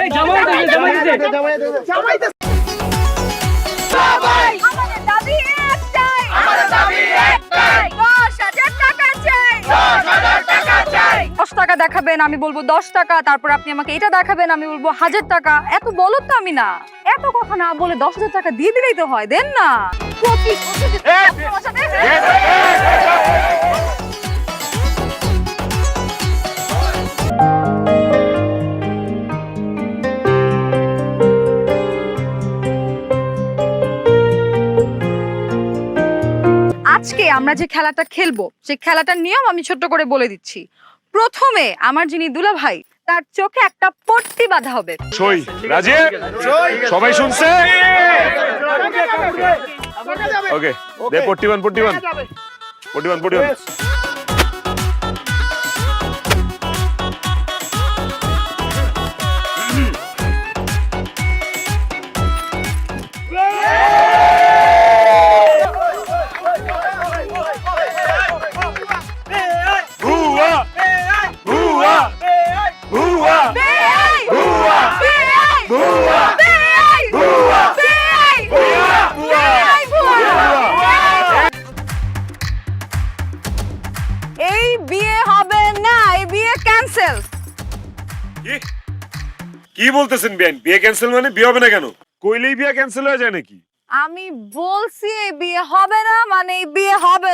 এই জামাই দিতে জামাই দে সবাই আমাদের দাবি একটাই, আমাদের দাবি একটাই, 10,000 টাকা চাই, 10,000 টাকা চাই। 10 টাকা দেখাবেন, আমি বলবো 10 টাকা, তারপর আপনি আমাকে এটা দেখাবেন, আমি বলবো 1000 টাকা। এত বলো তো আমি না, এত কথা না বলে 10,000 টাকা দিয়ে দিলেই তো হয়, দেন না। আজকে আমরা যে খেলাটা খেলবো সেই খেলাটার নিয়ম আমি ছোট্ট করে বলে দিচ্ছি। প্রথমে আমার যিনি দুলা ভাই তার চোখে একটা পট্টি বাঁধা হবে। সই রাজি? সবাই শুনছে? ওকে দে পট্টি বান পট্টি বান পট্টি বান পট্টি বান। এই বিয়ে হবে না, এই বিয়ে ক্যান্সেল। কি বলতেছেন বিয়ান? বিয়ে ক্যান্সেল মানে বিয়ে হবে না কেন? কইলেই বিয়ে ক্যান্সেল হয়ে যায় নাকি? আমি বলছি এই বিয়ে হবে না মানে এই বিয়ে হবে